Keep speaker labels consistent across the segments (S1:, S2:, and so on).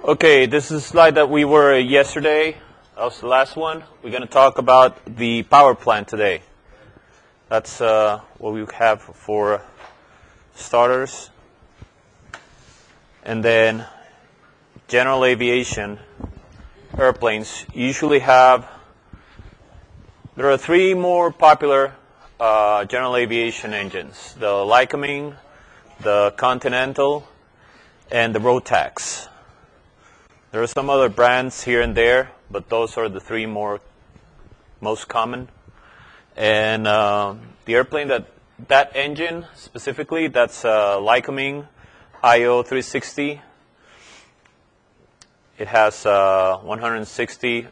S1: Okay, this is a slide that we were yesterday. That was the last one. We're going to talk about the power plant today. That's what we have for starters. And then general aviation airplanes usually have, there are three more popular general aviation engines: the Lycoming, the Continental, and the Rotax. There are some other brands here and there, but those are the three most common. And the airplane that engine specifically, that's Lycoming IO 360. It has 160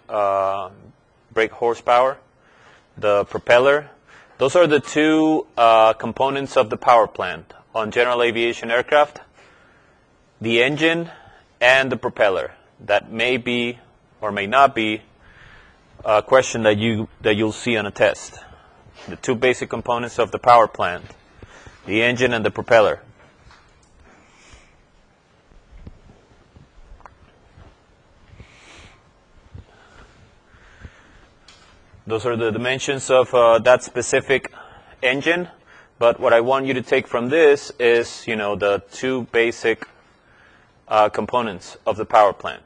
S1: brake horsepower. The propeller. Those are the two components of the power plant on general aviation aircraft: the engine and the propeller. That may be or may not be a question that you'll see on a test. The two basic components of the power plant: the engine and the propeller. Those are the dimensions of that specific engine. But what I want you to take from this is, the two basic components of the power plant.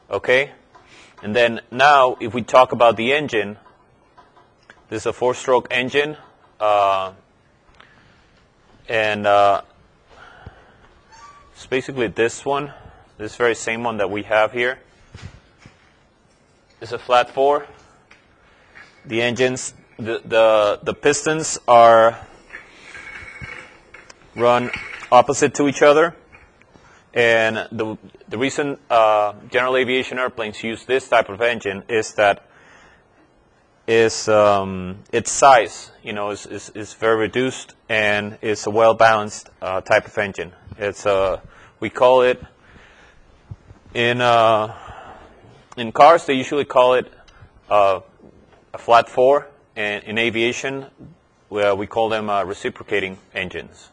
S1: Okay? And then now, if we talk about the engine, this is a 4-stroke engine. And it's basically this very same one that we have here. It's a flat 4. The engines, the pistons are run opposite to each other. And the reason general aviation airplanes use this type of engine is that its size, is very reduced, and it's a well-balanced type of engine. We call it in cars, they usually call it a flat 4, and in aviation, we call them reciprocating engines.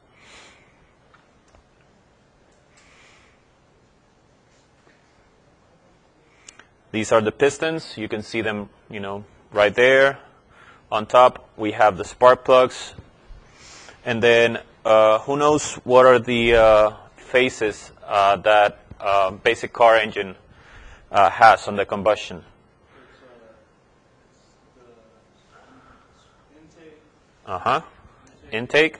S1: These are the pistons. You can see them, right there. On top, we have the spark plugs. And then, who knows what are the phases that basic car engine has on the combustion? Intake.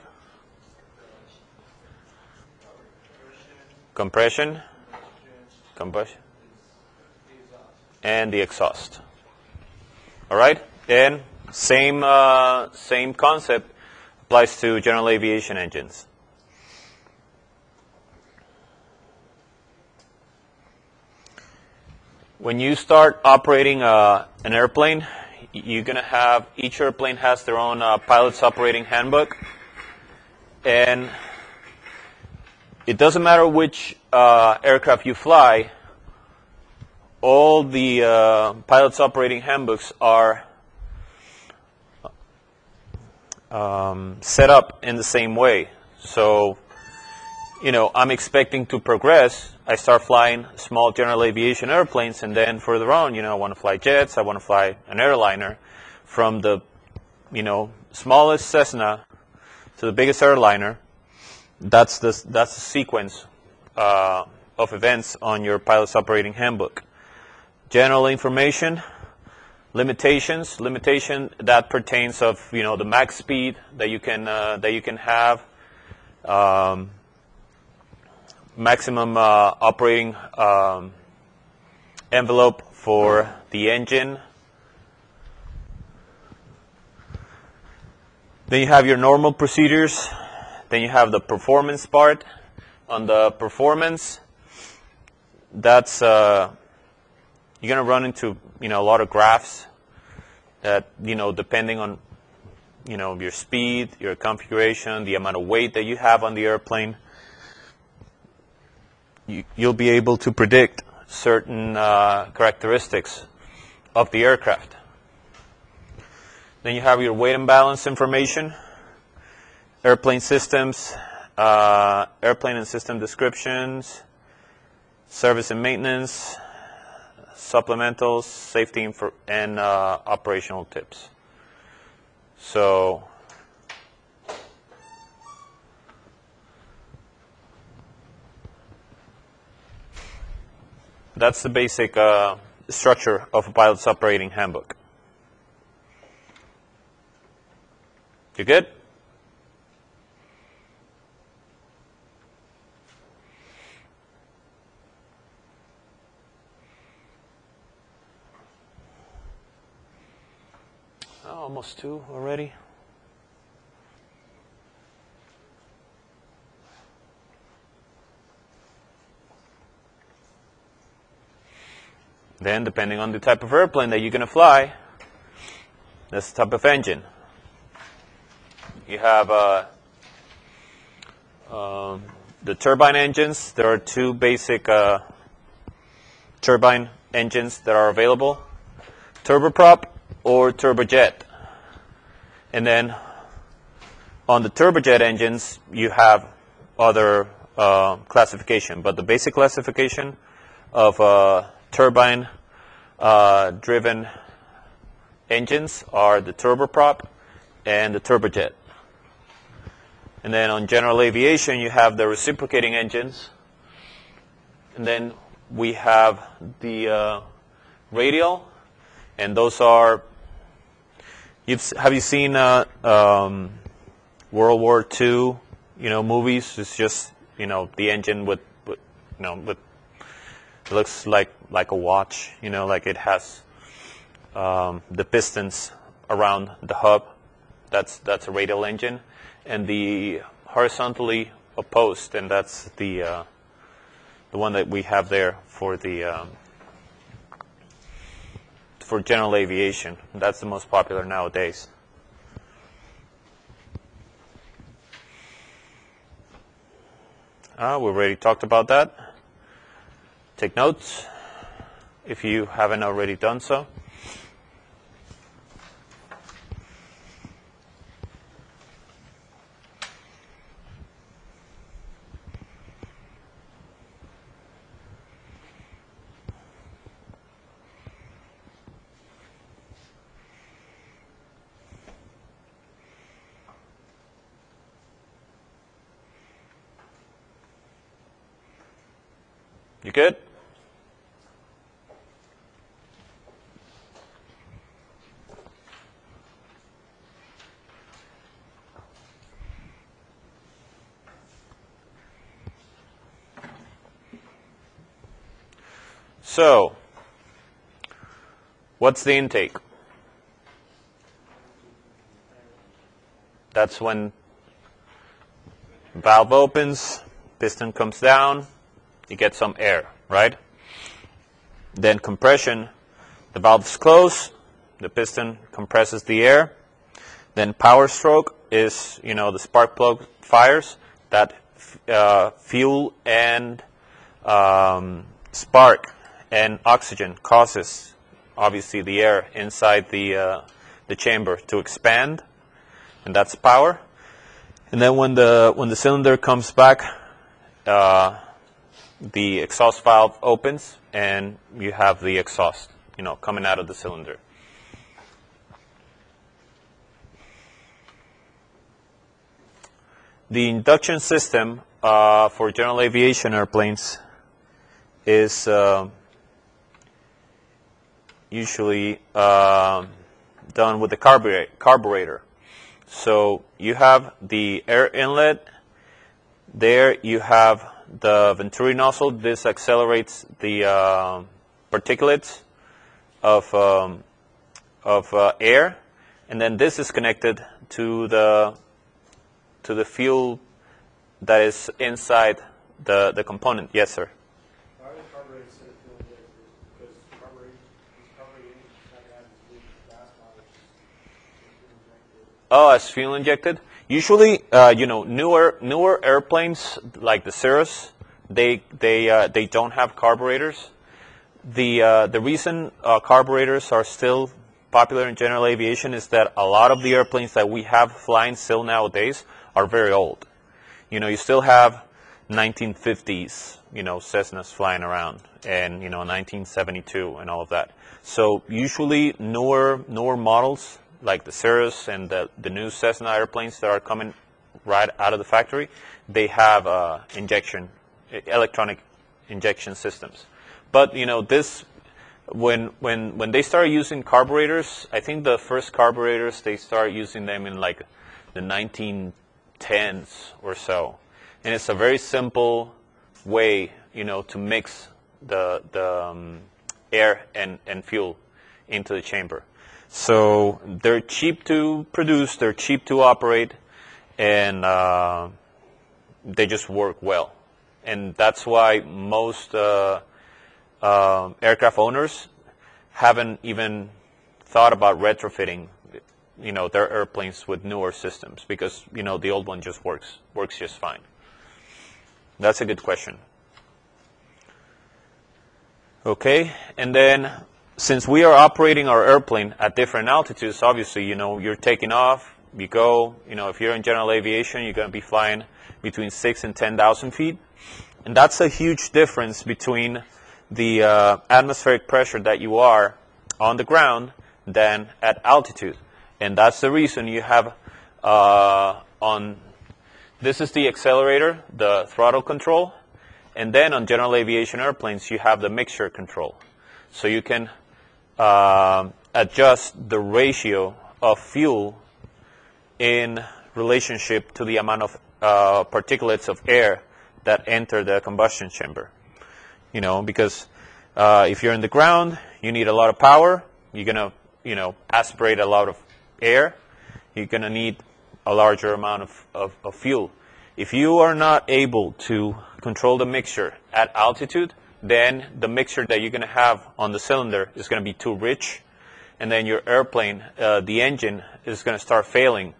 S1: Compression. Combustion. And the exhaust. All right? And same concept applies to general aviation engines. When you start operating an airplane, you're going to have, each airplane has their own pilot's operating handbook. And it doesn't matter which aircraft you fly, all the pilot's operating handbooks are set up in the same way. So, I'm expecting to progress. I start flying small general aviation airplanes, and then further on, I want to fly jets, I want to fly an airliner. From the, smallest Cessna to the biggest airliner, that's the sequence of events on your pilot's operating handbook. General information, limitations. Limitation that pertains of the max speed that you can have, maximum operating envelope for the engine. Then you have your normal procedures. Then you have the performance part. On the performance, that's you're going to run into, a lot of graphs that, depending on, your speed, your configuration, the amount of weight that you have on the airplane, you'll be able to predict certain characteristics of the aircraft. Then you have your weight and balance information, airplane systems, airplane and system descriptions, service and maintenance, supplementals, safety and operational tips. So that's the basic structure of a pilot's operating handbook. You good? Oh, almost 2 already. Then, depending on the type of airplane that you're going to fly, that's the type of engine. You have the turbine engines. There are 2 basic turbine engines that are available: turboprop or turbojet. And then on the turbojet engines, you have other classification. But the basic classification of turbine driven engines are the turboprop and the turbojet. And then on general aviation, you have the reciprocating engines. And then we have the radial, and those are, have you seen World War II, movies? It's just, the engine with it looks like a watch, like it has the pistons around the hub. That's a radial engine. And the horizontally opposed, and that's the one that we have there for the for general aviation. That's the most popular nowadays. We already talked about that. Take notes if you haven't already done so. You good? So, what's the intake? That's when valve opens, piston comes down, you get some air, right? Then compression, the valve is closed, the piston compresses the air. Then power stroke is, the spark plug fires. That fuel and spark and oxygen causes, obviously, the air inside the chamber to expand, and that's power. And then when the cylinder comes back, the exhaust valve opens, and you have the exhaust, coming out of the cylinder. The induction system for general aviation airplanes is usually done with the carburetor. So you have the air inlet. There you have the venturi nozzle. This accelerates the particulates of air, and then this is connected to the fuel that is inside the component. Yes, sir.
S2: Why are the carburetors set fuel injectors? Because carburetor engines have to have this gas mileage fuel injected.
S1: Oh, as fuel injected. Usually, newer airplanes like the Cirrus, they don't have carburetors. The reason carburetors are still popular in general aviation is that a lot of the airplanes that we have flying still nowadays are very old. You still have 1950s, Cessnas flying around, and 1972 and all of that. So usually newer models like the Cirrus and the new Cessna airplanes that are coming right out of the factory, they have electronic injection systems. But this, when they start using carburetors, I think the first carburetors they start using them in like the 1910s or so, and it's a very simple way, to mix the air and fuel into the chamber. So they're cheap to produce, they're cheap to operate, and they just work well. And that's why most aircraft owners haven't even thought about retrofitting, their airplanes with newer systems, because the old one just works just fine. That's a good question. Okay, and then since we are operating our airplane at different altitudes, obviously, you're taking off, you go, if you're in general aviation, you're going to be flying between 6,000 and 10,000 feet. And that's a huge difference between the atmospheric pressure that you are on the ground than at altitude. And that's the reason you have this is the accelerator, the throttle control, and then on general aviation airplanes you have the mixture control. So you can adjust the ratio of fuel in relationship to the amount of particulates of air that enter the combustion chamber. Because if you're in the ground, you need a lot of power. You're going to, aspirate a lot of air. You're going to need a larger amount of fuel. If you are not able to control the mixture at altitude, then the mixture that you're going to have on the cylinder is going to be too rich, and then your airplane, the engine, is going to start failing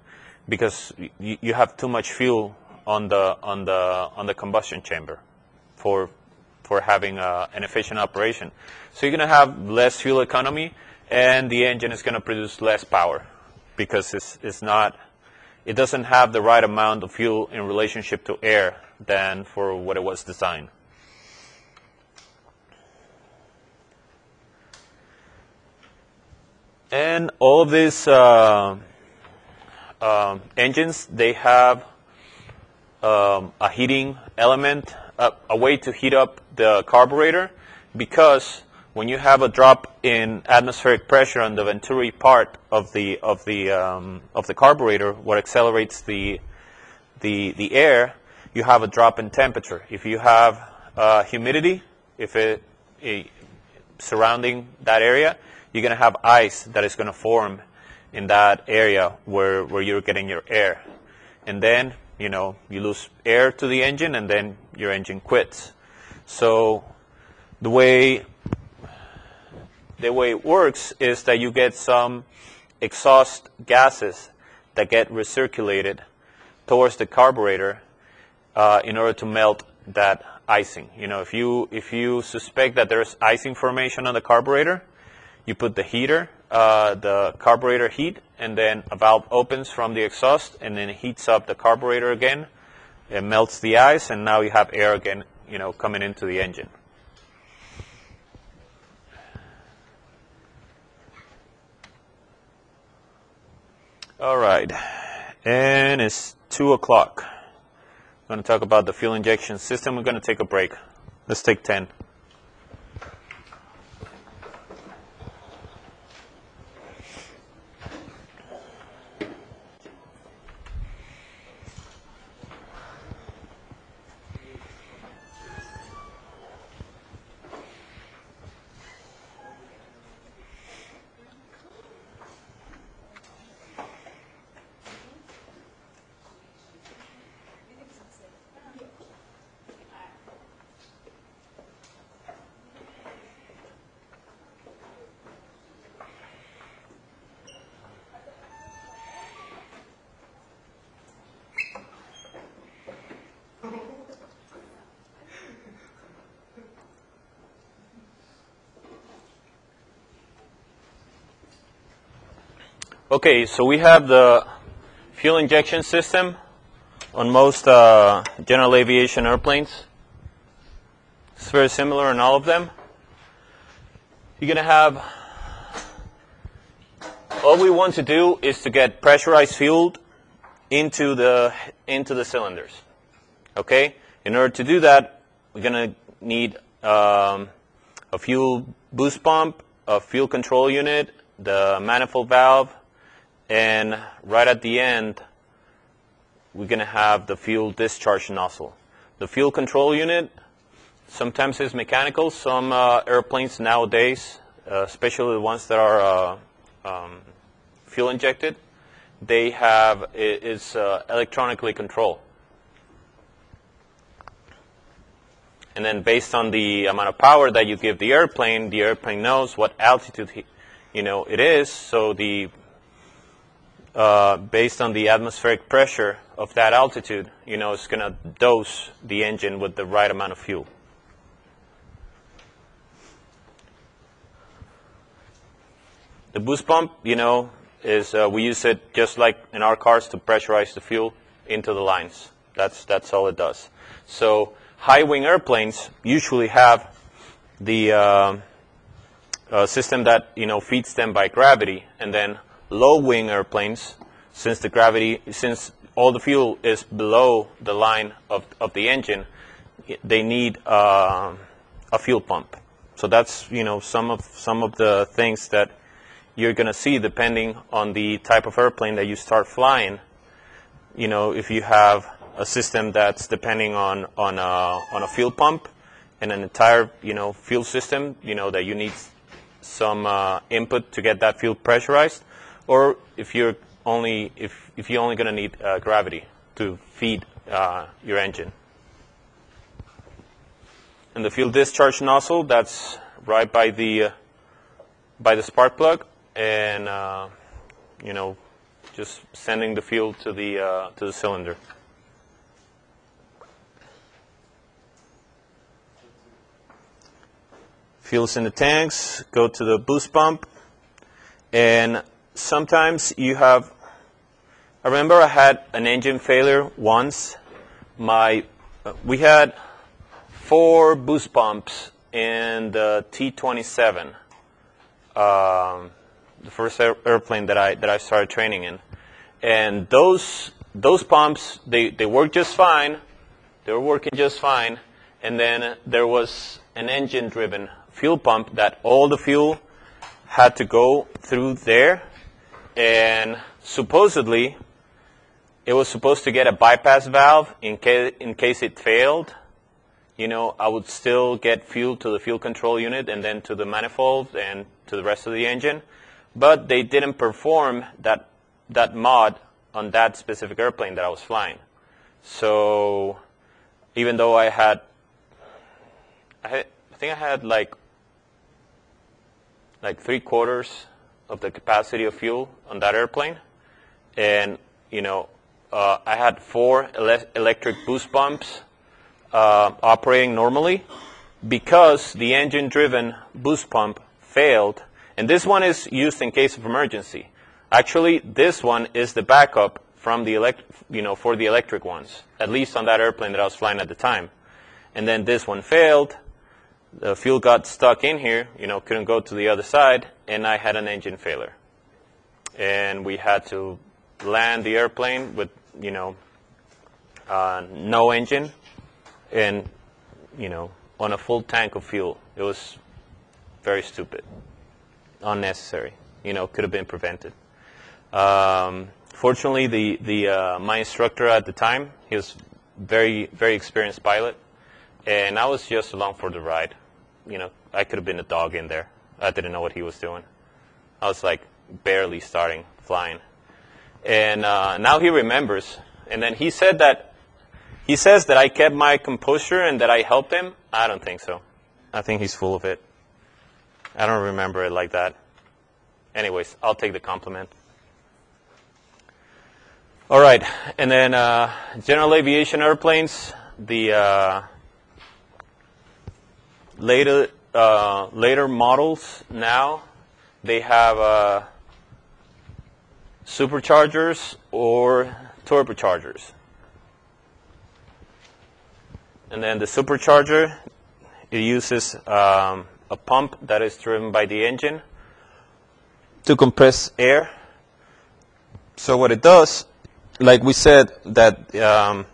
S1: because you have too much fuel on the combustion chamber for having an efficient operation. So you're going to have less fuel economy, and the engine is going to produce less power because it doesn't have the right amount of fuel in relationship to air than for what it was designed. And all of these engines, they have a heating element, a way to heat up the carburetor, because when you have a drop in atmospheric pressure on the venturi part of the carburetor, what accelerates the air, you have a drop in temperature. If you have humidity, surrounding that area, you're going to have ice that is going to form in that area where you're getting your air, and then you lose air to the engine, and then your engine quits. So the way it works is that you get some exhaust gases that get recirculated towards the carburetor in order to melt that icing. If you suspect that there's icing formation on the carburetor, you put the heater, the carburetor heat, and then a valve opens from the exhaust, and then it heats up the carburetor again. It melts the ice, and now you have air again, coming into the engine. All right, and it's 2 o'clock. I'm going to talk about the fuel injection system. We're going to take a break. Let's take 10. Okay, so we have the fuel injection system on most general aviation airplanes. It's very similar in all of them. You're going to have, all we want to do is to get pressurized fuel into the cylinders. Okay? In order to do that, we're going to need a fuel boost pump, a fuel control unit, the manifold valve, and right at the end, we're going to have the fuel discharge nozzle. The fuel control unit sometimes is mechanical. Some airplanes nowadays, especially the ones that are fuel injected, they have it's electronically controlled. And then based on the amount of power that you give the airplane knows what altitude it is. So based on the atmospheric pressure of that altitude, it's going to dose the engine with the right amount of fuel. The boost pump, is we use it just like in our cars to pressurize the fuel into the lines. That's all it does. So high wing airplanes usually have the system that feeds them by gravity, and then low wing airplanes, since all the fuel is below the line of the engine, they need a fuel pump. So that's some of the things that you're going to see depending on the type of airplane that you start flying. If you have a system that's depending on a fuel pump and an entire fuel system, that you need some input to get that fuel pressurized, or if you're only going to need gravity to feed your engine. And the fuel discharge nozzle, that's right by the spark plug, and just sending the fuel to the cylinder. Fuel's in the tanks, go to the boost pump, and sometimes you have, I remember I had an engine failure once. We had 4 boost pumps in the T-27, the first airplane that I started training in, and those pumps they worked just fine. They were working just fine, and then there was an engine-driven fuel pump that all the fuel had to go through there, and supposedly it was supposed to get a bypass valve in case it failed. I would still get fuel to the fuel control unit and then to the manifold and to the rest of the engine, but they didn't perform that mod on that specific airplane that I was flying. So even though I think I had like 3/4 of the capacity of fuel on that airplane, and I had 4 electric boost pumps operating normally, because the engine-driven boost pump failed. And this one is used in case of emergency. Actually, this one is the backup from the for the electric ones, at least on that airplane that I was flying at the time. And then this one failed. The fuel got stuck in here, couldn't go to the other side, and I had an engine failure. And we had to land the airplane with, no engine and, on a full tank of fuel. It was very stupid, unnecessary, could have been prevented. Fortunately, my instructor at the time, he was very, very experienced pilot, and I was just along for the ride. I could have been a dog in there. I didn't know what he was doing. I was like barely starting flying. And now he remembers. And then he says that I kept my composure and that I helped him. I don't think so. I think he's full of it. I don't remember it like that. Anyways, I'll take the compliment. All right. And then general aviation airplanes, the later models now, they have superchargers or turbochargers. And then the supercharger, it uses a pump that is driven by the engine to compress air. So what it does, like we said, that the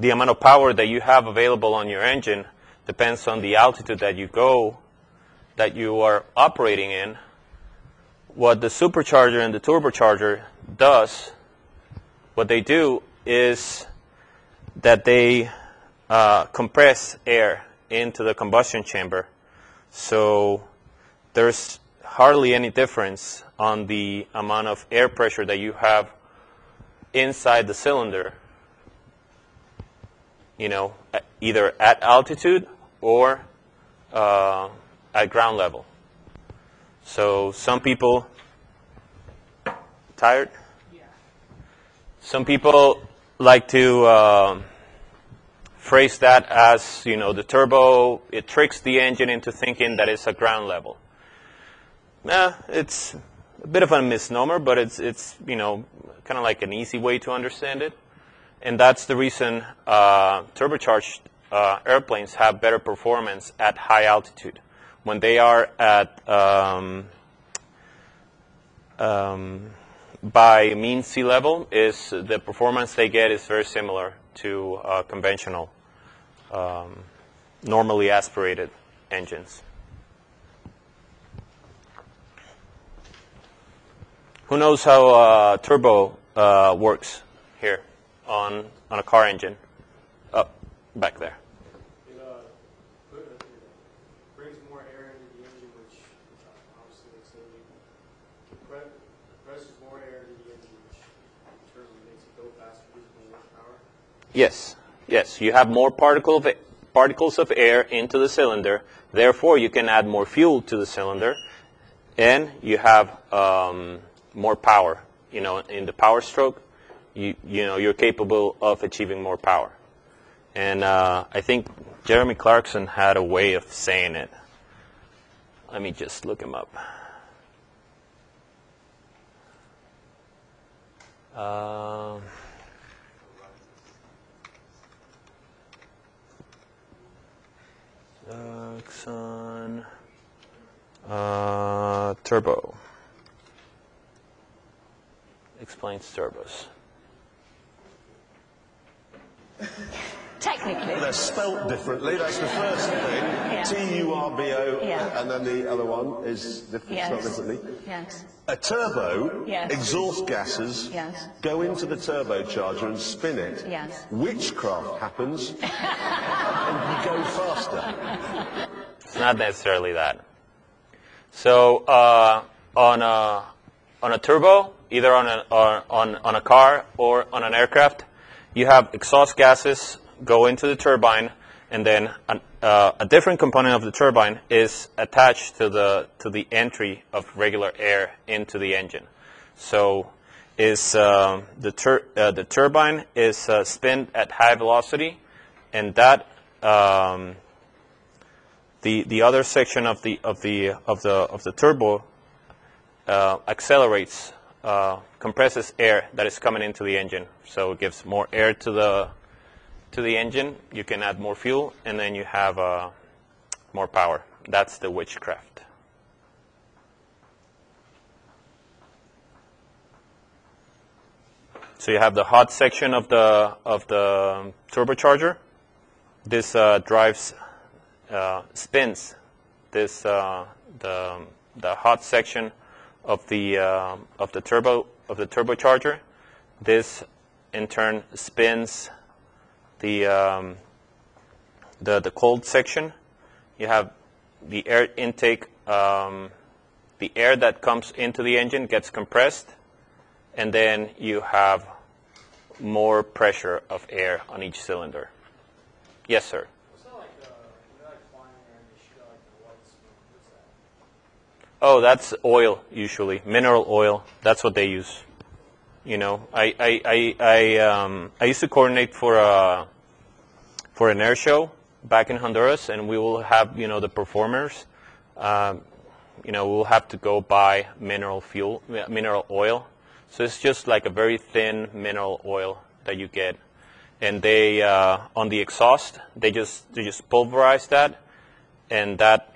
S1: amount of power that you have available on your engine depends on the altitude that you are operating in. What the supercharger and the turbocharger does, what they do is that they compress air into the combustion chamber. So there's hardly any difference on the amount of air pressure that you have inside the cylinder, either at altitude or at ground level. So some people, tired? Yeah. Some people like to phrase that as, the turbo, it tricks the engine into thinking that it's at ground level. It's a bit of a misnomer, but it's kind of like an easy way to understand it. And that's the reason turbocharged airplanes have better performance at high altitude. When they are at by mean sea level, the performance they get is very similar to conventional, normally aspirated engines. Who knows how turbo works here on a car engine? Up back there.
S2: It brings more air into the engine, which obviously makes it presses more air into the engine, which in turn makes it go faster, produces more power.
S1: Yes. You have more particles of air into the cylinder. Therefore, you can add more fuel to the cylinder, and you have more power. In the power stroke, you're capable of achieving more power. And I think Jeremy Clarkson had a way of saying it. Let me just look him up. Clarkson, turbo. Explains turbos.
S3: Technically.
S4: They're spelt differently, that's the first thing.
S3: Yeah.
S4: T-U-R-B-O,
S3: Yeah.
S4: and then the other one is spelled differently.
S3: Yes.
S4: A turbo,
S3: Yes.
S4: exhaust gases
S3: Yes.
S4: go into the turbocharger and spin it.
S3: Yes.
S4: Witchcraft happens, and you go faster.
S1: It's not necessarily that. So on a turbo, either on a car or on an aircraft, you have exhaust gases go into the turbine, and then a different component of the turbine is attached to the entry of regular air into the engine. So the turbine is spun at high velocity, and that the other section of the turbo accelerates, compresses air that is coming into the engine. So it gives more air to the engine. You can add more fuel, and then you have more power. That's the witchcraft. So you have the hot section of the turbocharger. This drives spins this the hot section of the turbocharger. This in turn spins the cold section. You have the air intake. The air that comes into the engine gets compressed, and then you have more pressure of air on each cylinder. Yes, sir.
S2: It's not like flying air and they shoot out like the white smoke. What's that?
S1: Oh, that's oil usually, mineral oil. That's what they use. I used to coordinate for an air show back in Honduras, and we will have the performers. We'll have to go buy mineral oil. So it's just like a very thin mineral oil that you get, and they on the exhaust they just pulverize that, and that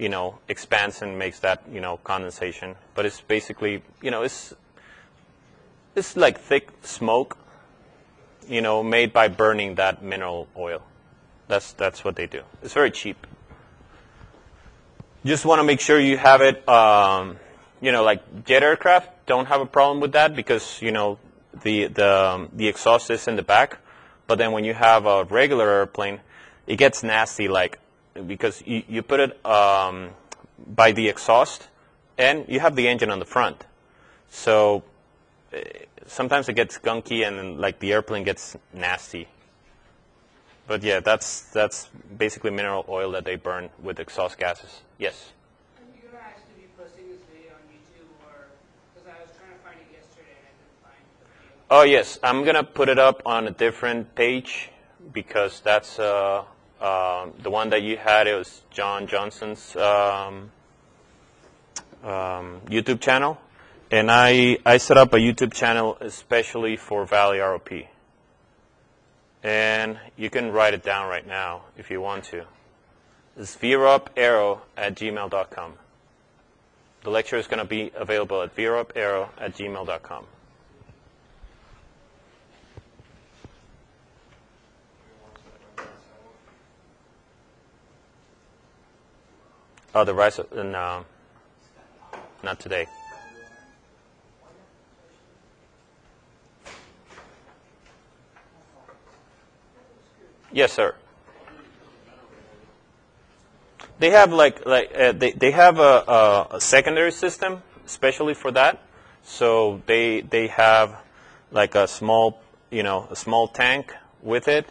S1: expands and makes that condensation. But it's basically it's like thick smoke, made by burning that mineral oil. That's what they do. It's very cheap. Just want to make sure you have it. Like jet aircraft don't have a problem with that because the exhaust is in the back. But then when you have a regular airplane, it gets nasty, because you put it by the exhaust, and you have the engine on the front. So sometimes it gets gunky, and the airplane gets nasty. But yeah, that's basically mineral oil that they burn with exhaust gases. Yes.
S3: Are you gonna actually be posting this video on YouTube, or because I was trying to find it yesterday and I couldn't find the video?
S1: Oh yes, I'm gonna put it up on a different page because that's the one that you had. It was John Johnson's YouTube channel, and I set up a YouTube channel especially for Valley ROP. And you can write it down right now if you want to. It's vroparrow@gmail.com. The lecture is going to be available at vroparrow@gmail.com. Oh, the rise of, no, not today. Yes, sir. They have they have a secondary system especially for that. So they have a small a small tank with it,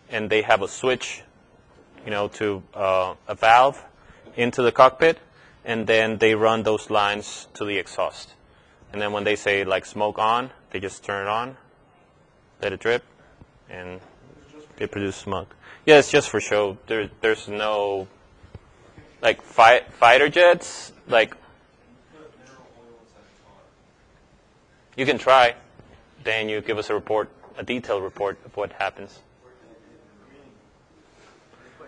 S1: and they have a switch to a valve into the cockpit, and then they run those lines to the exhaust. And then when they say smoke on, they just turn it on, let it drip, and they produce smoke. Yeah, it's just for show. There's no fighter jets. You can try. Then you give us a detailed report of what happens.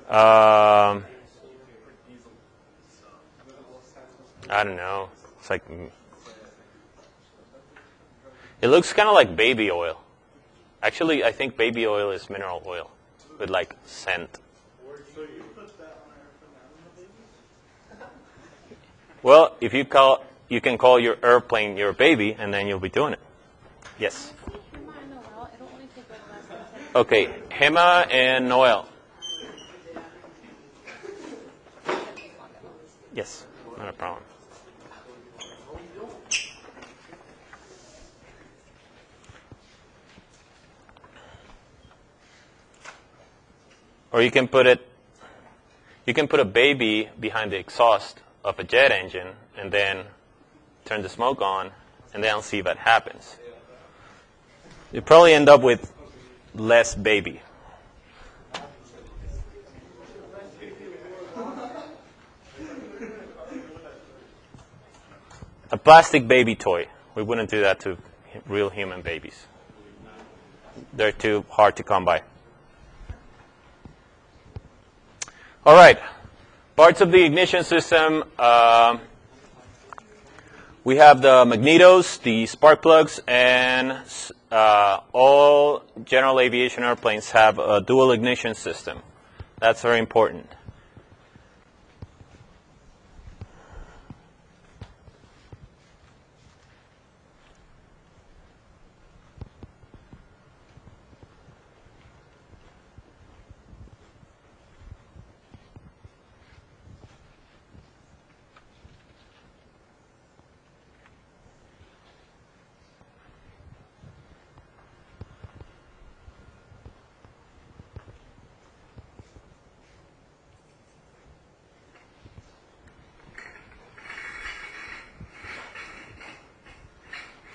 S1: I don't know. It's it looks kind of like baby oil. Actually, I think baby oil is mineral oil with scent. Well, if you can call your airplane your baby, and then you'll be doing it. Yes. Okay, Hema and Noel. Yes, not a problem. Or you can put a baby behind the exhaust of a jet engine and then turn the smoke on and then see what happens. You probably end up with less baby. A plastic baby toy. We wouldn't do that to real human babies. They're too hard to come by. All right, parts of the ignition system. We have the magnetos, the spark plugs, and all general aviation airplanes have a dual ignition system. That's very important.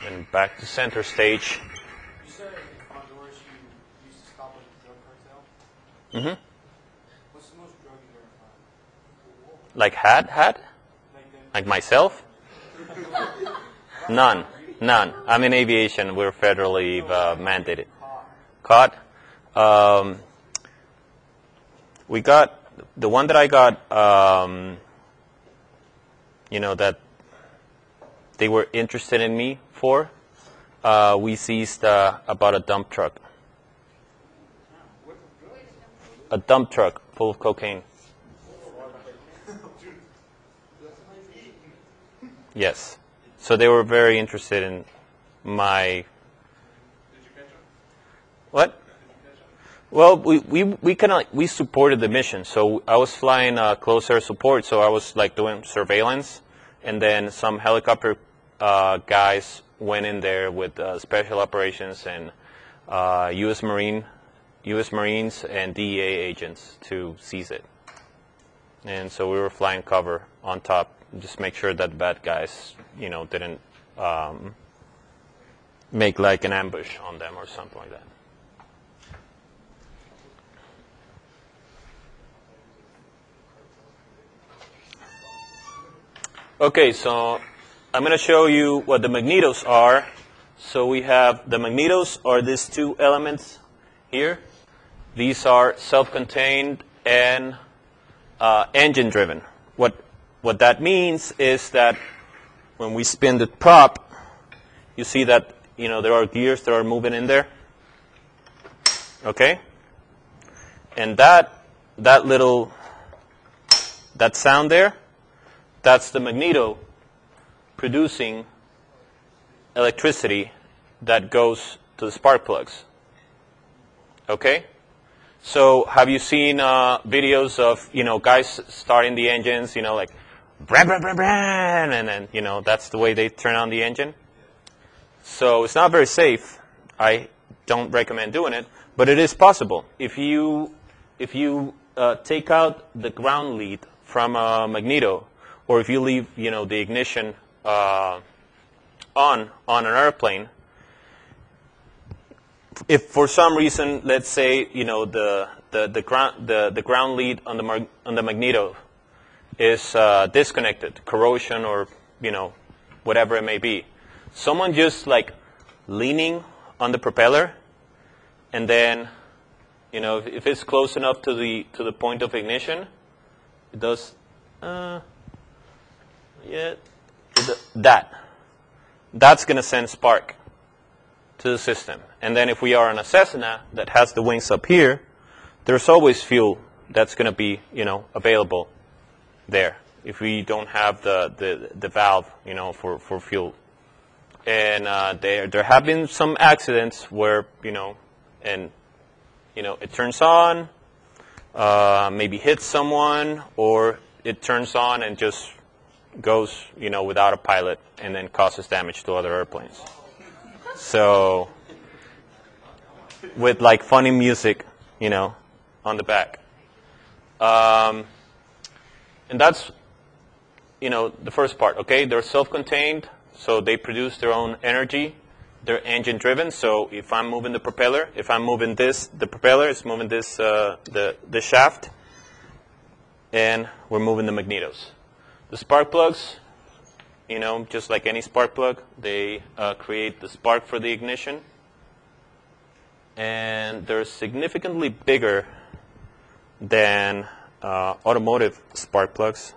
S1: And back to center stage.
S2: You said on doors you used to stop with the drug cartel.
S1: Mm-hmm.
S2: What's the most drug you ever found?
S1: Had? Like myself? None. I'm in aviation. We're federally mandated. Caught? we got the one that I got. That they were interested in me for. We seized about a dump truck. A dump truck full of cocaine. Yes. So they were very interested in my.
S5: Did you catch him?
S1: What?
S5: Did you catch him?
S1: Well, we supported the mission. So I was flying close air support. So I was like doing surveillance, and then some helicopter guys went in there with special operations and U.S. Marines and DEA agents to seize it. And so we were flying cover on top, just make sure that bad guys, didn't make like an ambush on them or something like that. Okay, so I'm going to show you what the magnetos are. So we have the magnetos are these two elements here. These are self-contained and engine-driven. What that means is that when we spin the prop, you see that there are gears that are moving in there. Okay, and that sound there, that's the magneto producing electricity that goes to the spark plugs. Okay? So have you seen videos of, guys starting the engines, like, bran, bran, bran, bran, and then, that's the way they turn on the engine? So it's not very safe. I don't recommend doing it, but it is possible. If you take out the ground lead from a magneto, or if you leave, the ignition on an airplane, if for some reason, let's say, the ground lead on the magneto is disconnected, corrosion or whatever it may be, someone just like leaning on the propeller, and then if it's close enough to the point of ignition, it does that's going to send spark to the system. And then if we are on a Cessna that has the wings up here, there's always fuel that's going to be, available there if we don't have the valve, for fuel. And there have been some accidents where, it turns on, maybe hits someone, or it turns on and just goes, without a pilot, and then causes damage to other airplanes. So, with like funny music, on the back. And that's, the first part, okay? They're self-contained, so they produce their own energy. They're engine-driven, so if I'm moving the propeller, if I'm moving the propeller is moving this, the shaft, and we're moving the magnetos. The spark plugs, just like any spark plug, they create the spark for the ignition. And they're significantly bigger than automotive spark plugs.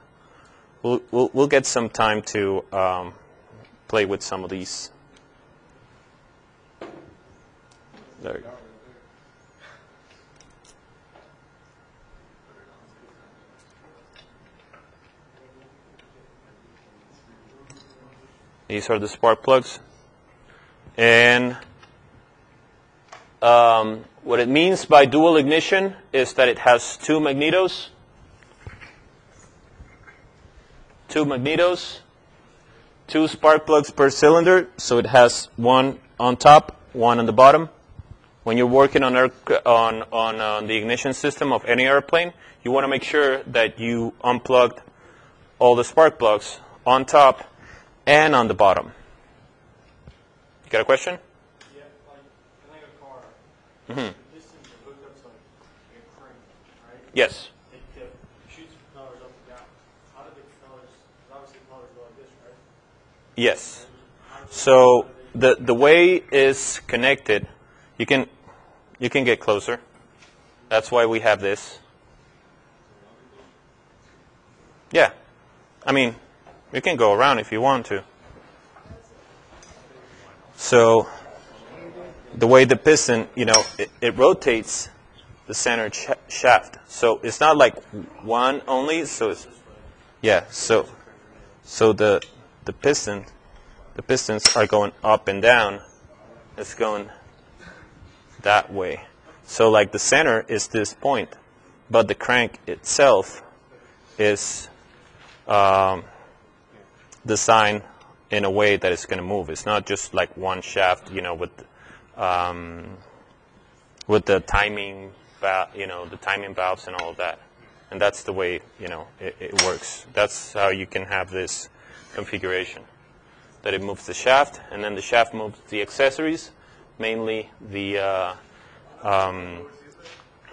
S1: We'll get some time to play with some of these. There you go. These are the spark plugs. And what it means by dual ignition is that it has two magnetos. Two spark plugs per cylinder, so it has one on top, one on the bottom. When you're working on the ignition system of any airplane, you want to make sure that you unplugged all the spark plugs on top and on the bottom. You got a question?
S2: Yeah, like in a car,
S1: Mm-hmm.
S2: the distance of hookups like a crane, right?
S1: Yes.
S2: It shoots propellers up and down. How do the propellers? Obviously, propellers go like this, right?
S1: Yes. So the way is connected. You can get closer. That's why we have this. Yeah. I mean, you can go around if you want to. So the way the piston, it rotates the center shaft. So it's not like one only. So it's, yeah. So the pistons are going up and down. It's going that way. So like the center is this point, but the crank itself is designed in a way that it's going to move. It's not just like one shaft, with the timing, the timing valves and all of that. And that's the way, it works. That's how you can have this configuration. That it moves the shaft, and then the shaft moves the accessories, mainly the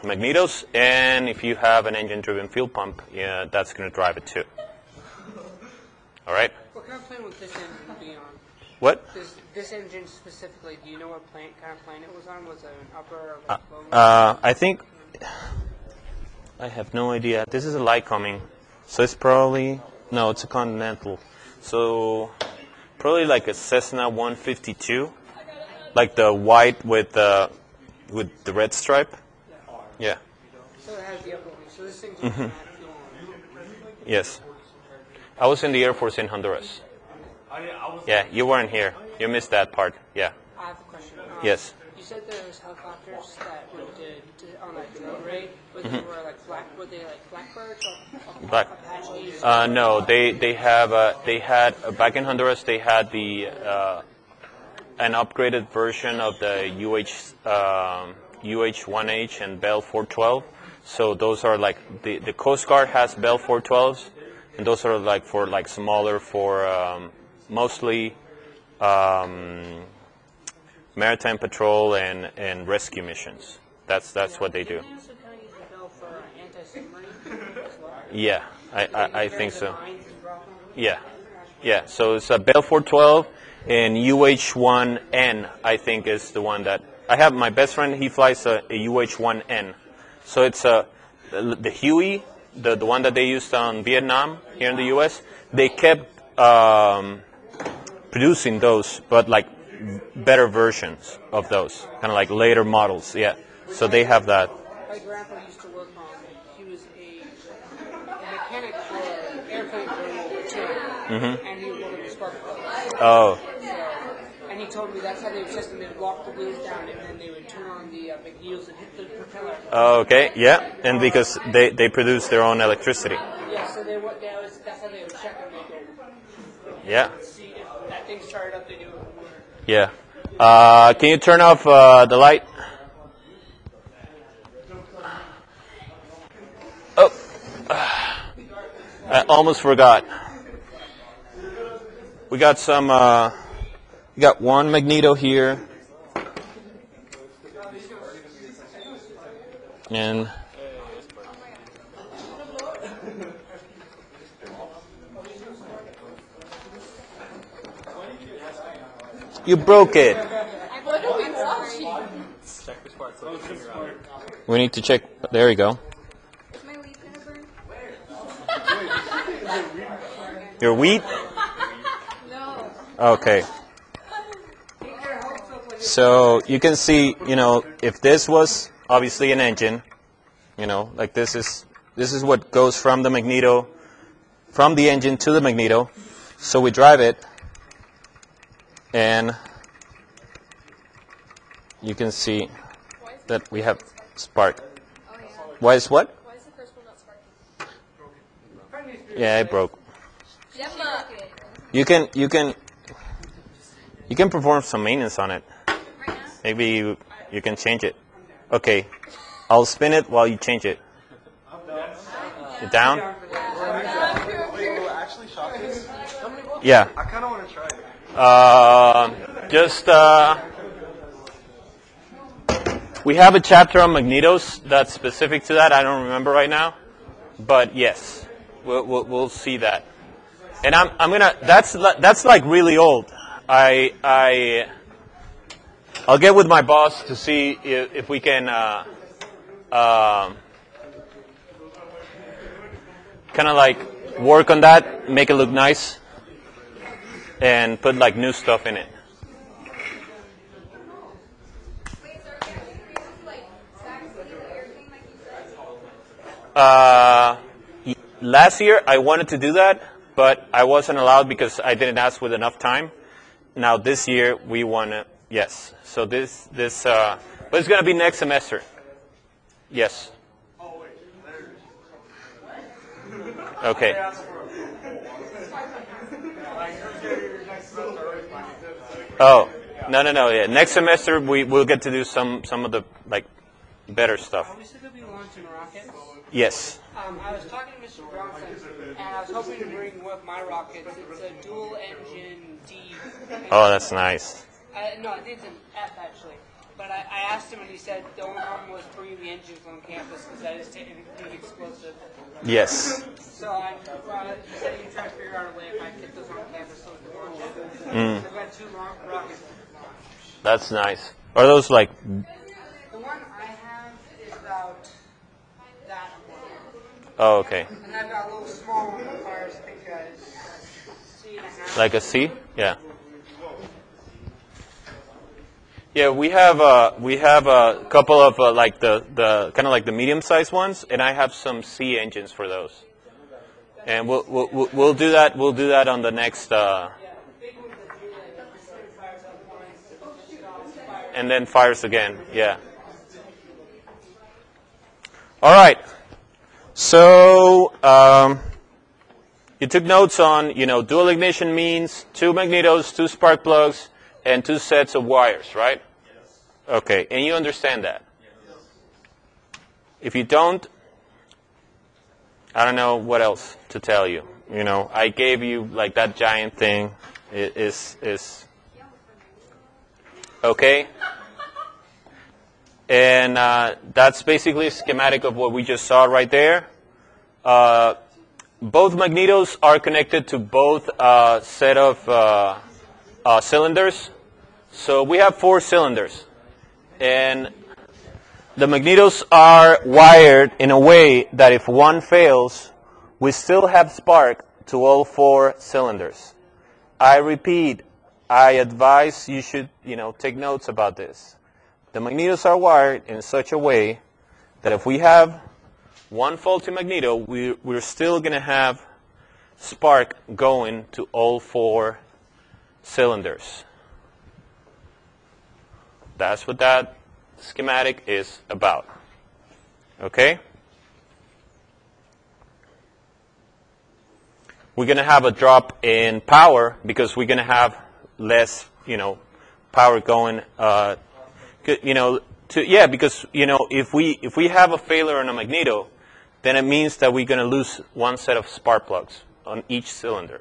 S1: magnetos, and if you have an engine-driven fuel pump, that's going to drive it too. All right?
S3: What kind of plane would this engine be on?
S1: What?
S3: This engine specifically, do you know what kind of plane it was on? Was it an upper or lower?
S1: I think, I have no idea. This is a Lycoming, so it's probably, no, it's a Continental. So probably like a Cessna 152, like the white with the red stripe. Yeah.
S3: So it has the upper wing. So this thing's fuel on.
S1: Yes. I was in the Air Force in Honduras. Yeah, you weren't here. You missed that part. Yeah.
S3: I have a question.
S1: Yes.
S3: You said there was helicopters that went on that drone raid. Were they like blackbirds or
S1: Black.
S3: Apaches?
S1: No, they had back in Honduras. They had the an upgraded version of the UH-1H and Bell 412. So those are like the Coast Guard has Bell 412s, and those are like for like smaller for mostly maritime patrol and rescue missions. That's what they do.
S3: Can they also kind of use the Bell for anti-submarine as well?
S1: Yeah, I think so.
S3: Mines and drop them?
S1: Yeah. So it's a Bell 412 and UH-1N. I think is the one that I have. My best friend, he flies a UH-1N. So it's the Huey, the one that they used on Vietnam here in the U.S. They kept producing those, but like better versions of those, kind of like later models. Yeah. So they have that.
S3: My grandpa used to work on it. He was a mechanic for airplane during World War II, and he would work with the spark plugs.
S1: Oh.
S3: And he told me that's how they would test them. They would lock the wheels down, and then they would turn on the magnetos and hit the propeller.
S1: Okay. Yeah. And because they produce their own electricity.
S3: Yeah. So that's how they would check them. They go.
S1: Yeah.
S3: See if that thing started up. They knew it would work.
S1: Yeah. Can you turn off the light? Oh, I almost forgot. We got some. We got one magneto here, and you broke it. We need to check. There you go. Your wheat?
S6: No.
S1: Okay. So you can see, if this was obviously an engine, like this is what goes from the magneto, from the engine to the magneto. So we drive it, and you can see that we have spark.
S6: Oh, yeah.
S1: Why is what?
S6: Why is the first one not sparking?
S1: Yeah, it broke.
S6: Gemma!
S1: You can perform some maintenance on it.
S6: Right now?
S1: Maybe you can change it. Okay, I'll spin it while you change it. You down?
S2: Actually, shop this.
S1: Yeah.
S2: I kind of want to try it.
S1: We have a chapter on magnetos that's specific to that. I don't remember right now, but yes, we'll see that. And I'm gonna. That's like really old. I'll get with my boss to see if we can kind of like work on that, make it look nice, and put like new stuff in it.
S6: Wait, so are you going to like vaccine everything like you said?
S1: Last year I wanted to do that, but I wasn't allowed because I didn't ask with enough time. Now this year we want to, yes. So but it's going to be next semester. Yes. Okay. Oh, no. Yeah. Next semester we'll get to do some of the like better stuff.
S3: Are we still going to be launching rockets?
S1: Yes.
S3: I was talking to Mr. Bronson, and I was hoping to bring one of my rockets. It's a dual-engine D.
S1: Oh, that's nice.
S3: No, I think it's an F, actually. But I asked him, and he said the only problem was bringing the engines on campus because that is technically explosive.
S1: Yes.
S3: So he said he tried to figure out a way if I could get those on campus so we could launch it. I've got 2 rockets to launch.
S1: That's nice. Are those like?
S3: The one I have is about that one.
S1: Oh, okay.
S3: And I've got a little small one that fires, I think, C&a-half.
S1: Like a C? Yeah. Yeah, we have a couple of like the kind of like the medium-sized ones, and I have some C engines for those. And we'll do that. We'll do that on the next. And then fires again. Yeah. All right. So you took notes on dual ignition means 2 magnetos, 2 spark plugs, and 2 sets of wires, right? Yes. Okay, and you understand that? Yes. If you don't, I don't know what else to tell you. I gave you like that giant thing. It is okay. And that's basically a schematic of what we just saw right there. Both magnetos are connected to both set of cylinders. So we have 4 cylinders. And the magnetos are wired in a way that if one fails, we still have spark to all 4 cylinders. I repeat, I advise you should, take notes about this. The magnetos are wired in such a way that if we have one faulty magneto, we're still going to have spark going to all 4 cylinders. That's what that schematic is about. Okay? We're going to have a drop in power because we're going to have less, power going, because, if we have a failure on a magneto, then it means that we're going to lose one set of spark plugs on each cylinder.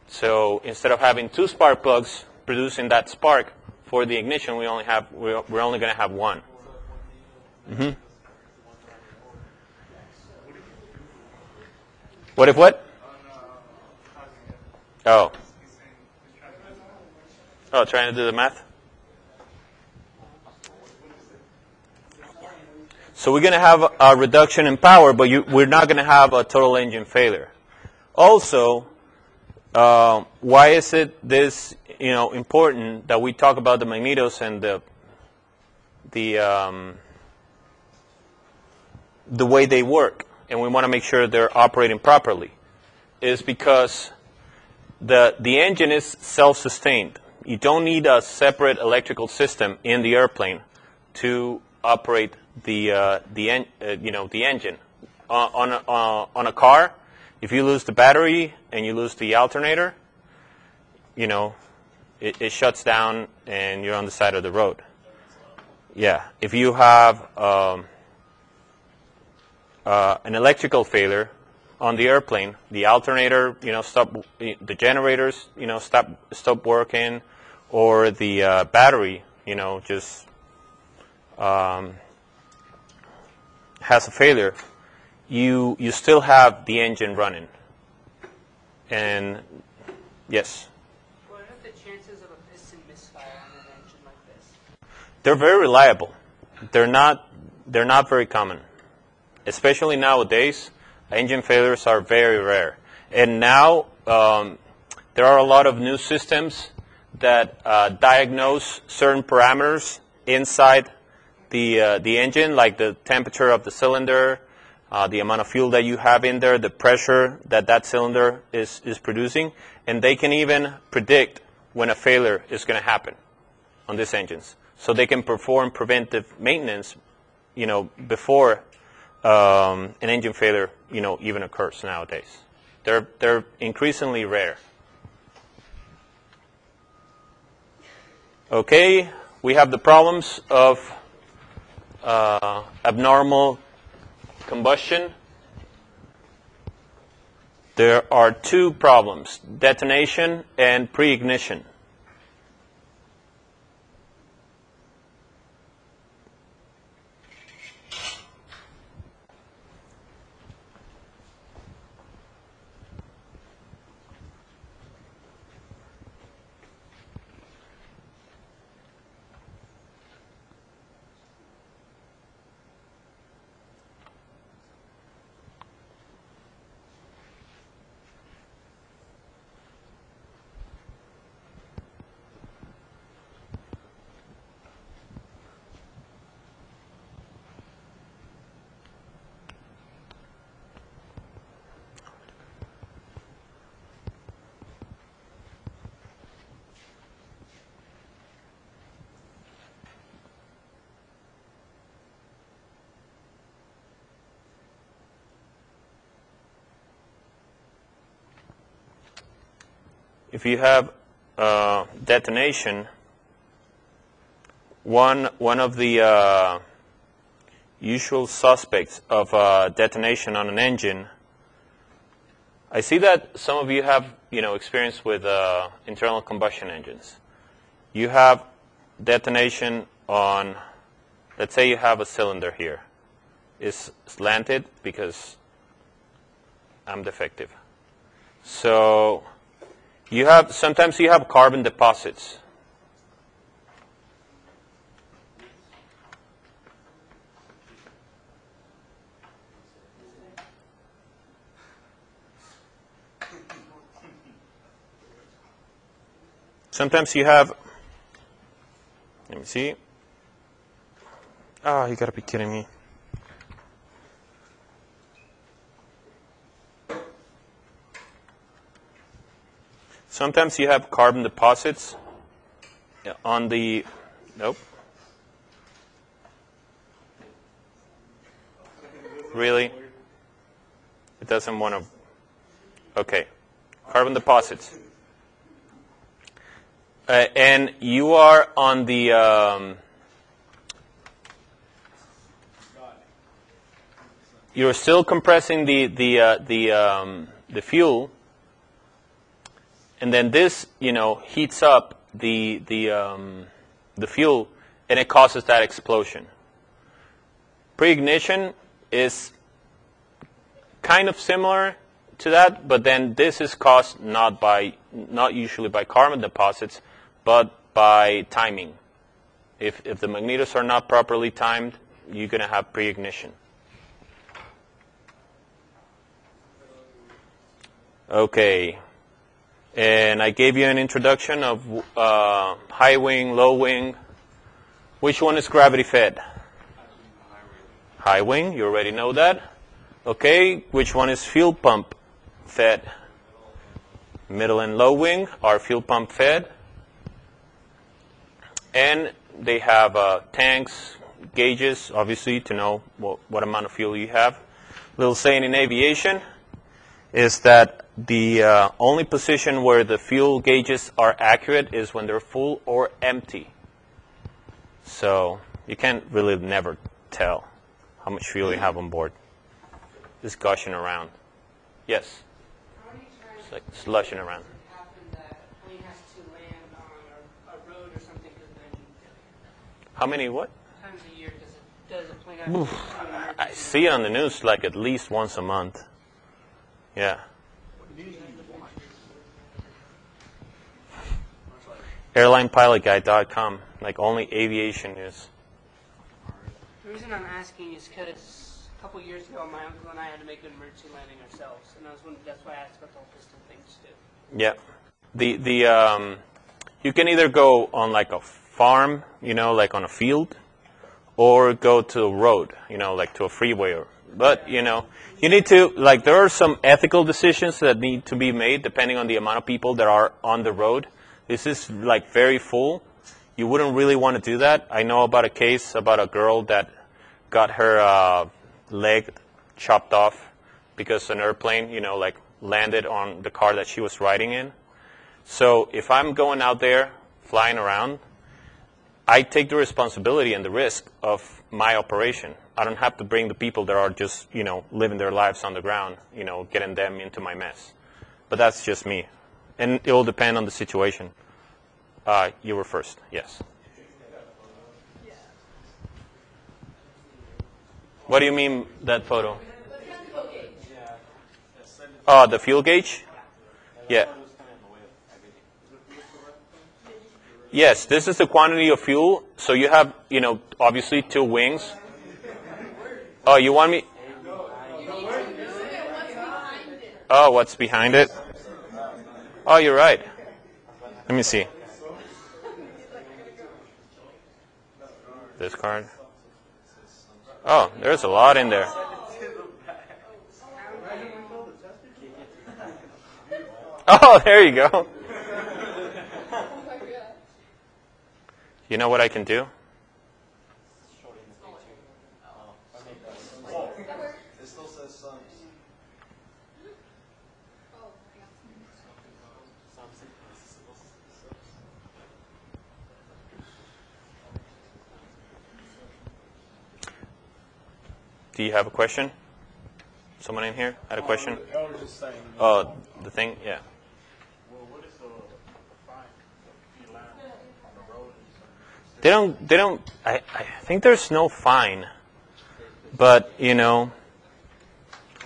S1: So instead of having 2 spark plugs producing that spark for the ignition, we're only going to have 1. Mm-hmm. What if what? Oh, trying to do the math? So we're going to have a reduction in power, but we're not going to have a total engine failure. Also, why is it this important that we talk about the magnetos and the way they work, and we want to make sure they're operating properly, is because the engine is self-sustained. You don't need a separate electrical system in the airplane to operate the engine. On a car, if you lose the battery and you lose the alternator, it shuts down and you're on the side of the road. Yeah. If you have an electrical failure on the airplane, the alternator, stop, the generators, stop working, or the battery, just has a failure, you still have the engine running. And yes.
S3: What are the chances of a piston misfire on an engine like this?
S1: They're very reliable. They're not they're not very common. Especially nowadays, engine failures are very rare. And now there are a lot of new systems that diagnose certain parameters inside the engine, like the temperature of the cylinder, the amount of fuel that you have in there, the pressure that cylinder is producing, and they can even predict when a failure is going to happen on these engines. So they can perform preventive maintenance, before an engine failure, even occurs nowadays. They're increasingly rare. Okay, we have the problems of abnormal combustion. There are two problems: detonation and pre-ignition. If you have detonation, one of the usual suspects of detonation on an engine, I see that some of you have experience with internal combustion engines. You have detonation on, let's say you have a cylinder here. It's slanted because I'm defective. So sometimes you have carbon deposits. Sometimes you have, let me see. Oh, you gotta be kidding me. Sometimes you have carbon deposits on the, nope. Really? It doesn't want to, okay. Carbon deposits. And you are on the, you're still compressing the fuel. And then this, heats up the fuel, and it causes that explosion. Pre-ignition is kind of similar to that, but then this is caused not usually by carbon deposits, but by timing. If the magnetos are not properly timed, you're going to have pre-ignition. Okay. And I gave you an introduction of high wing, low wing. Which one is gravity fed? High wing, you already know that. Okay, which one is fuel pump fed? Middle and low wing are fuel pump fed. And they have tanks, gauges, obviously, to know what amount of fuel you have. Little saying in aviation is that the only position where the fuel gauges are accurate is when they're full or empty. So you can't really never tell how much fuel you have on board. Just gushing around. Yes?
S3: How many times
S1: It's like slushing around.
S3: does it happen that a plane has to land on a road or something because of engine failure?
S1: How many what?
S3: Times a year does a plane have to land on an
S1: I see it on the news like at least once a month. Yeah. AirlinePilotGuide.com, like only aviation news.
S3: The reason I'm asking is because a couple years ago, my uncle and I had to make an emergency landing ourselves, and that's why I asked about the whole pistol thing too.
S1: Yeah. You can either go on like a farm, like on a field, or go to a road, like to a freeway. But, you need to, like, there are some ethical decisions that need to be made depending on the amount of people that are on the road. This is, like, very full. You wouldn't really want to do that. I know about a case about a girl that got her leg chopped off because an airplane, like, landed on the car that she was riding in. So if I'm going out there flying around, I take the responsibility and the risk of my operation. I don't have to bring the people that are just, living their lives on the ground, getting them into my mess. But that's just me. And it will depend on the situation. You were first, yes. What do you mean, that photo? Oh, the fuel gauge? Yeah. Yes, this is the quantity of fuel. So you have, obviously 2 wings. Oh, you want me? Oh, what's behind it? Oh, you're right. Let me see. This card. Oh, there's a lot in there. Oh, there you go. You know what I can do? Do you have a question? Someone in here had a question?
S2: I was just saying.
S1: Oh, the thing? Yeah.
S2: Well, what is the fine if you land on the road?
S1: They don't, I think there's no fine. But,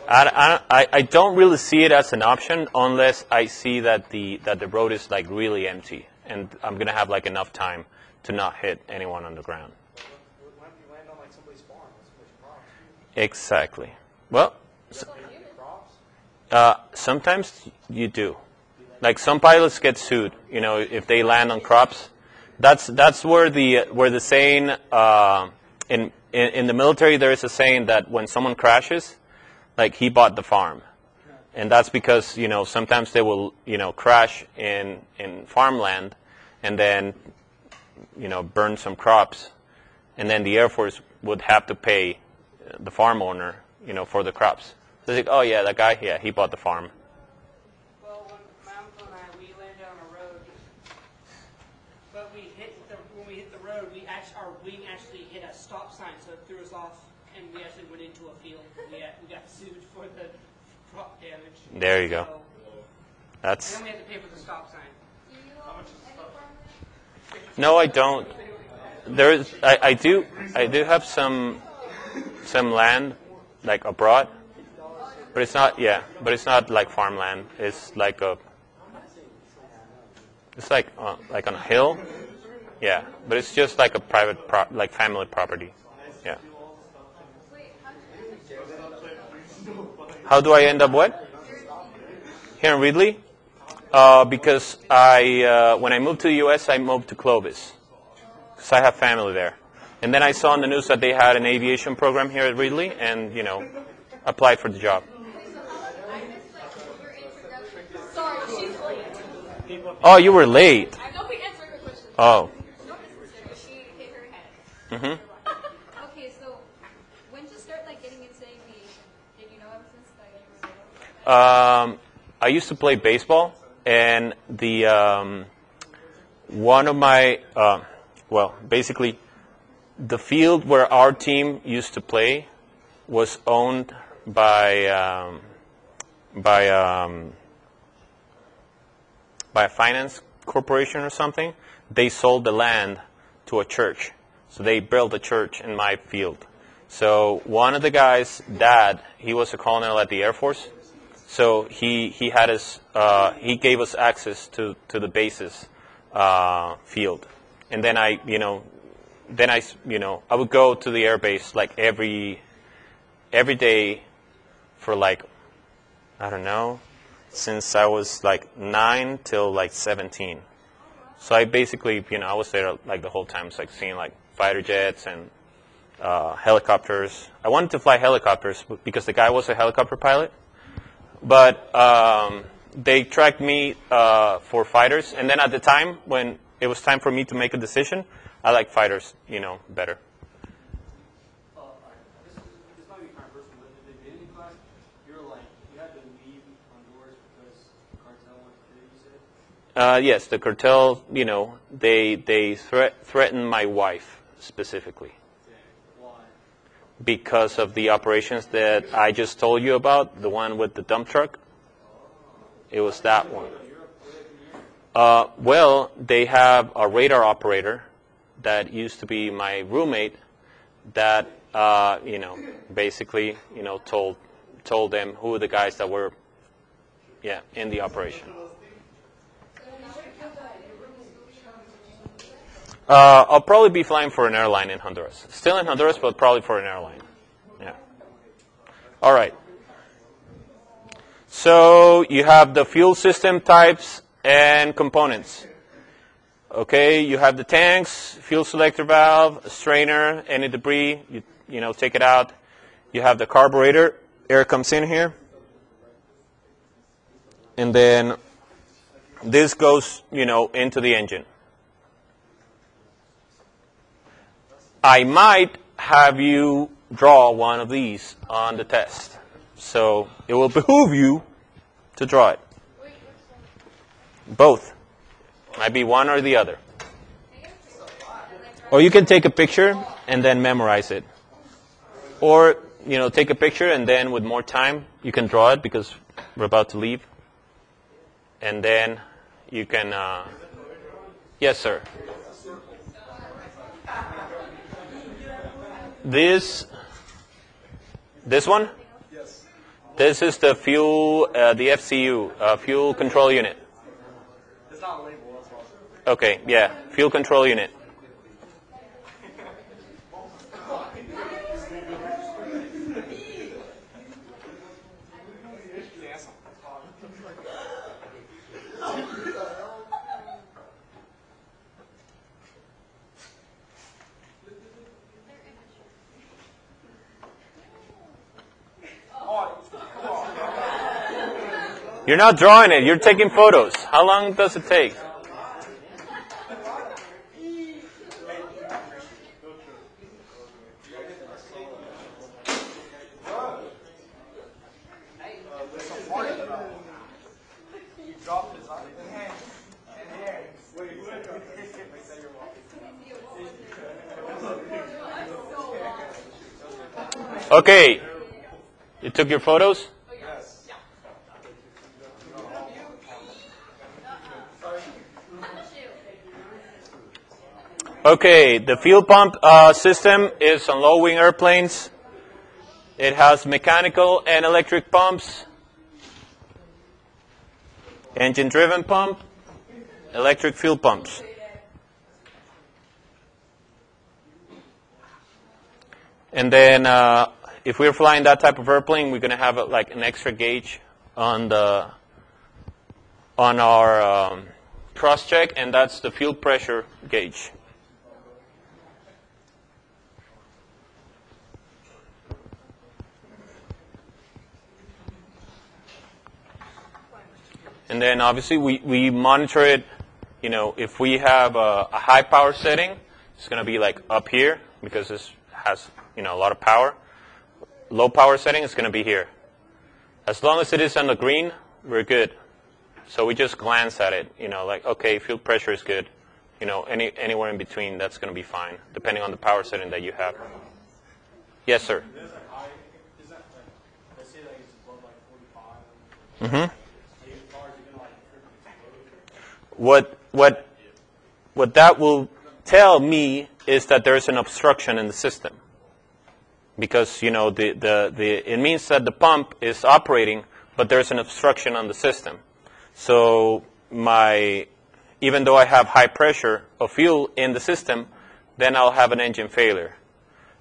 S1: I don't really see it as an option unless I see that the road is like really empty and I'm going to have like enough time to not hit anyone on the ground.
S2: What if you land on like somebody's farm? Somebody's crops?
S1: Exactly. Well, sometimes you do. Like some pilots get sued, if they land on crops. That's where the saying in the military there is a saying that when someone crashes, like he bought the farm, and that's because sometimes they will crash in farmland, and then burn some crops, and then the Air Force would have to pay the farm owner for the crops. So it's like, oh yeah, that guy, yeah, he bought the farm.
S3: Well, when my uncle and I, we landed on a road, but when we hit the road, our wing actually hit a stop sign, so it threw us off, and we actually went into a field. We got sued for the crop damage.
S1: There you go.
S3: So,
S1: That's.
S3: and then we had to pay for the stop sign.
S6: Do you own any farmland?
S1: No, I don't. I do have some land like abroad, but it's not. Yeah, but it's not like farmland. It's like It's like on a hill. Yeah, but it's just like a private, like family property. Yeah. How do I end up what? Here in Ridley? Because when I moved to the U.S., I moved to Clovis. Because I have family there. And then I saw on the news that they had an aviation program here at Ridley and, applied for the job.
S6: Sorry, she's late.
S1: Oh, you were late.
S6: I don't be answering her question.
S1: Oh.
S6: Not necessarily. She hit her head.
S1: Mm-hmm.
S6: Okay, so when did you start getting into aviation? Did you know ever since you were little?
S1: I used to play baseball, and one of my basically, the field where our team used to play was owned by a finance corporation or something. They sold the land to a church, so they built a church in my field. So one of the guys' dad, he was a colonel at the Air Force. So he had he gave us access to the bases field, and then I then I would go to the airbase like every day for like, I don't know, since I was like 9 till like 17. So I basically, I was there like the whole time. It's like seeing like fighter jets and helicopters. I wanted to fly helicopters because the guy was a helicopter pilot, but they tracked me for fighters. And then at the time when it was time for me to make a decision, I like fighters, better.
S2: This might be kind of personal, but in the beginning class, you had to leave Honduras because the cartel wanted to kill you, you said?
S1: Yes, the cartel, they threatened my wife specifically.
S2: Why?
S1: Because of the operations that I just told you about, the one with the dump truck. It was that one. Well, they have a radar operator that used to be my roommate that, basically, told them who were the guys that were, in the operation. I'll probably be flying for an airline in Honduras. Still in Honduras, but probably for an airline. Yeah. All right. So you have the fuel system types and components. Okay, you have the tanks, fuel selector valve, a strainer, any debris, you take it out. You have the carburetor, air comes in here. And then this goes, into the engine. I might have you draw one of these on the test. So it will behoove you to draw it. Both. Might be one or the other. Or you can take a picture and then memorize it. Or, take a picture and then with more time, you can draw it because we're about to leave. And then you can, yes, sir. This one?
S2: Yes.
S1: This is the fuel, the FCU, fuel control unit.
S2: It's not labeled, that's why.
S1: Okay, yeah, fuel control unit. You're not drawing it, you're taking photos. How long does it take? Okay, you took your photos? Okay, the fuel pump system is on low-wing airplanes. It has mechanical and electric pumps, engine-driven pump, electric fuel pumps. And then if we're flying that type of airplane, we're going to have like an extra gauge on our cross-check, and that's the fuel pressure gauge. And then obviously we monitor it, if we have a high power setting, it's going to be like up here because this has, a lot of power. Low power setting is going to be here. As long as it is on the green, we're good. So we just glance at it, like, okay, fuel pressure is good. Anywhere in between, that's going to be fine, depending on the power setting that you have. Yes, sir. Mm-hmm. What that will tell me is that there is an obstruction in the system, because it means that the pump is operating, but there's an obstruction on the system. So even though I have high pressure of fuel in the system, then I'll have an engine failure.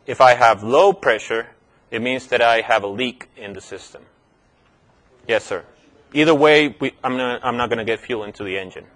S1: If I have low pressure, it means that I have a leak in the system. Yes, sir. Either way, I'm not going to get fuel into the engine.